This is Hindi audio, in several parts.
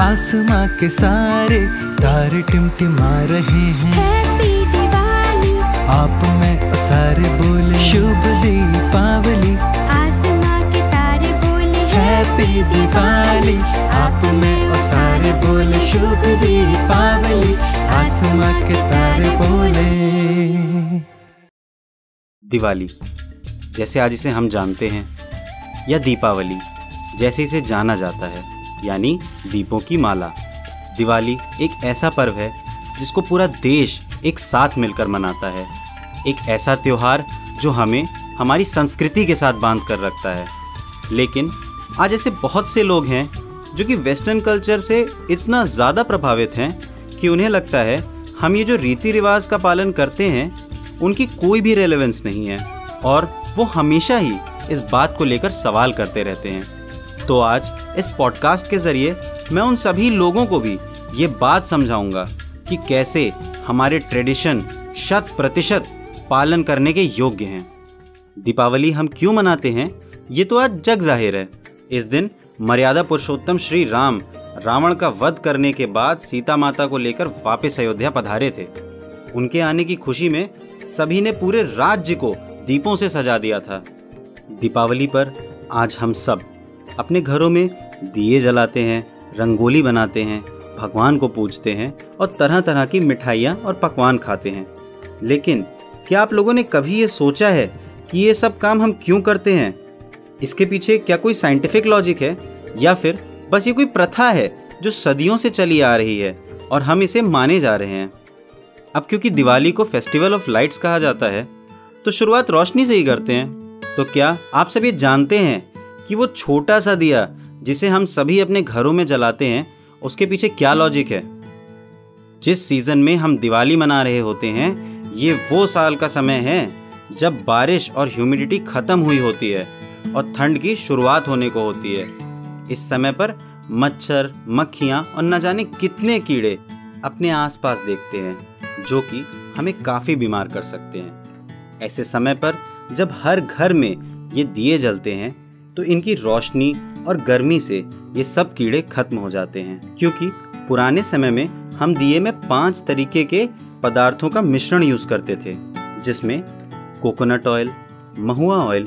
आसमां के सारे तारे टिमटिमा रहे हैं। हैप्पी दिवाली। आप में सारे बोले शुभ दीपावली। आसमां के तारे बोले हैप्पी दिवाली। आप में सारे बोले शुभ दीपावली। आसमां के तारे बोले। दिवाली जैसे आज इसे हम जानते हैं, या दीपावली जैसे इसे जाना जाता है, यानी दीपों की माला। दिवाली एक ऐसा पर्व है जिसको पूरा देश एक साथ मिलकर मनाता है। एक ऐसा त्योहार जो हमें हमारी संस्कृति के साथ बांध कर रखता है। लेकिन आज ऐसे बहुत से लोग हैं जो कि वेस्टर्न कल्चर से इतना ज़्यादा प्रभावित हैं कि उन्हें लगता है हम ये जो रीति रिवाज का पालन करते हैं उनकी कोई भी रेलेवेंस नहीं है, और वो हमेशा ही इस बात को लेकर सवाल करते रहते हैं। तो आज इस पॉडकास्ट के ज़रिए मैं उन सभी लोगों को भी ये बात समझाऊंगा कि कैसे हमारे ट्रेडिशन 100% पालन करने के योग्य हैं। दीपावली हम क्यों मनाते हैं ये तो आज जग जाहिर है। इस दिन मर्यादा पुरुषोत्तम श्री राम रावण का वध करने के बाद सीता माता को लेकर वापस अयोध्या पधारे थे। उनके आने की खुशी में सभी ने पूरे राज्य को दीपों से सजा दिया था। दीपावली पर आज हम सब अपने घरों में दिए जलाते हैं, रंगोली बनाते हैं, भगवान को पूजते हैं और तरह तरह की मिठाइयाँ और पकवान खाते हैं। लेकिन क्या आप लोगों ने कभी ये सोचा है कि ये सब काम हम क्यों करते हैं? इसके पीछे क्या कोई साइंटिफिक लॉजिक है, या फिर बस ये कोई प्रथा है जो सदियों से चली आ रही है और हम इसे माने जा रहे हैं? अब क्योंकि दिवाली को फेस्टिवल ऑफ लाइट्स कहा जाता है तो शुरुआत रोशनी से ही करते हैं। तो क्या आप सब ये जानते हैं कि वो छोटा सा दिया जिसे हम सभी अपने घरों में जलाते हैं उसके पीछे क्या लॉजिक है? जिस सीजन में हम दिवाली मना रहे होते हैं ये वो साल का समय है जब बारिश और ह्यूमिडिटी खत्म हुई होती है और ठंड की शुरुआत होने को होती है। इस समय पर मच्छर, मक्खियाँ और न जाने कितने कीड़े अपने आसपास देखते हैं जो कि हमें काफ़ी बीमार कर सकते हैं। ऐसे समय पर जब हर घर में ये दिए जलते हैं तो इनकी रोशनी और गर्मी से ये सब कीड़े खत्म हो जाते हैं, क्योंकि पुराने समय में हम दिए में 5 तरीके के पदार्थों का मिश्रण यूज़ करते थे, जिसमें कोकोनट ऑयल, महुआ ऑयल,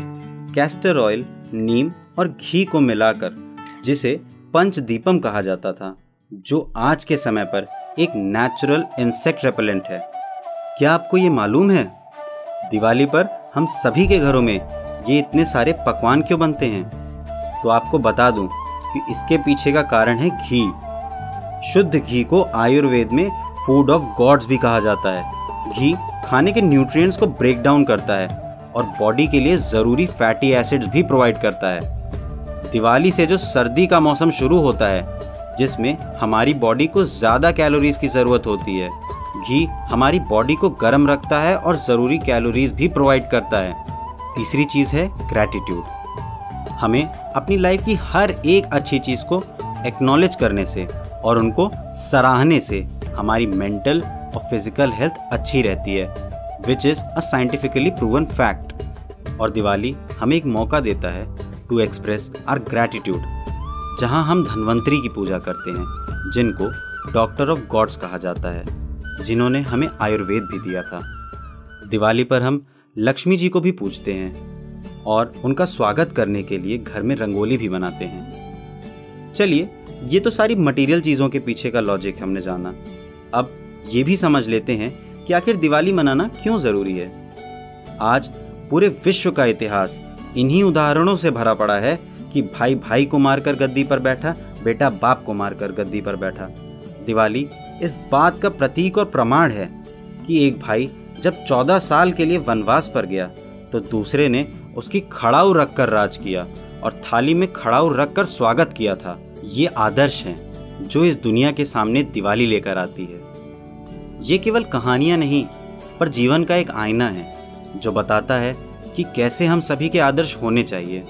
कैस्टर ऑयल, नीम और घी को मिलाकर जिसे पंचदीपम कहा जाता था, जो आज के समय पर एक नेचुरल इंसेक्ट रेपेलेंट है। क्या आपको ये मालूम है दिवाली पर हम सभी के घरों में ये इतने सारे पकवान क्यों बनते हैं? तो आपको बता दूं कि इसके पीछे का कारण है घी। शुद्ध घी को आयुर्वेद में फूड ऑफ गॉड्स भी कहा जाता है। घी खाने के न्यूट्रिएंट्स को ब्रेक डाउन करता है और बॉडी के लिए ज़रूरी फैटी एसिड्स भी प्रोवाइड करता है। दिवाली से जो सर्दी का मौसम शुरू होता है जिसमें हमारी बॉडी को ज़्यादा कैलोरीज की ज़रूरत होती है, घी हमारी बॉडी को गर्म रखता है और ज़रूरी कैलोरीज भी प्रोवाइड करता है। तीसरी चीज़ है ग्रैटिट्यूड। हमें अपनी लाइफ की हर एक अच्छी चीज़ को एक्नॉलेज करने से और उनको सराहने से हमारी मेंटल और फिजिकल हेल्थ अच्छी रहती है, which is a scientifically proven fact. और दिवाली हमें एक मौका देता है टू एक्सप्रेस आवर ग्रैटिट्यूड, जहां हम धन्वंतरी की पूजा करते हैं, जिनको डॉक्टर ऑफ गॉड्स कहा जाता है, जिन्होंने हमें आयुर्वेद भी दिया था। दिवाली पर हम लक्ष्मी जी को भी पूजते हैं और उनका स्वागत करने के लिए घर में रंगोली भी बनाते हैं। चलिए, ये तो सारी मटेरियल चीज़ों के पीछे का लॉजिक हमने जाना। अब ये भी समझ लेते हैं कि आखिर दिवाली मनाना क्यों ज़रूरी है। आज पूरे विश्व का इतिहास इन्हीं उदाहरणों से भरा पड़ा है कि भाई भाई को मारकर गद्दी पर बैठा, बेटा बाप को मारकर गद्दी पर बैठा। दिवाली इस बात का प्रतीक और प्रमाण है कि एक भाई जब 14 साल के लिए वनवास पर गया तो दूसरे ने उसकी खड़ाऊ रखकर राज किया और थाली में खड़ाऊ रखकर स्वागत किया था। ये आदर्श हैं जो इस दुनिया के सामने दिवाली लेकर आती है। ये केवल कहानियाँ नहीं, पर जीवन का एक आईना है जो बताता है कि कैसे हम सभी के आदर्श होने चाहिए।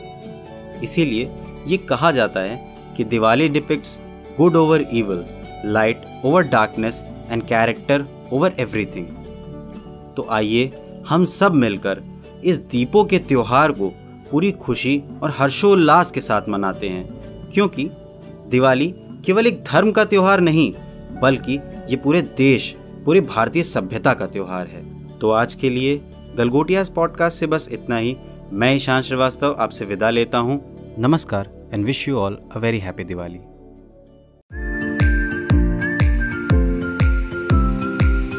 इसीलिए ये कहा जाता है कि Diwali depicts good over evil, light over darkness and character over everything. तो आइए हम सब मिलकर इस दीपों के त्योहार को पूरी खुशी और हर्षोल्लास के साथ मनाते हैं, क्योंकि दिवाली केवल एक धर्म का त्योहार नहीं, बल्कि ये पूरे देश, पूरे भारतीय सभ्यता का त्योहार है। तो आज के लिए गलगोटियाज पॉडकास्ट से बस इतना ही। मैं ईशान श्रीवास्तव आपसे विदा लेता हूँ। नमस्कार and wish you all a very happy Diwali.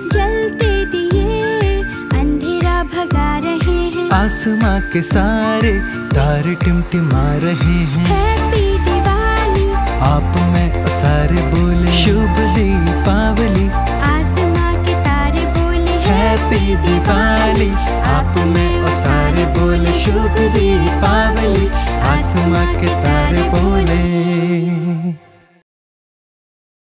जलते दिए अंधेरा भगा रहे हैं, आसमां के सारे तारे टिमटिमा रहे हैं। हैप्पी दिवाली, आप में सारे बोले शुभ दीपावली। आसमां के तारे बोले हैप्पी दिवाली, आप में सारे बोले शुभ दीपावली। आसमां के तारे बोले।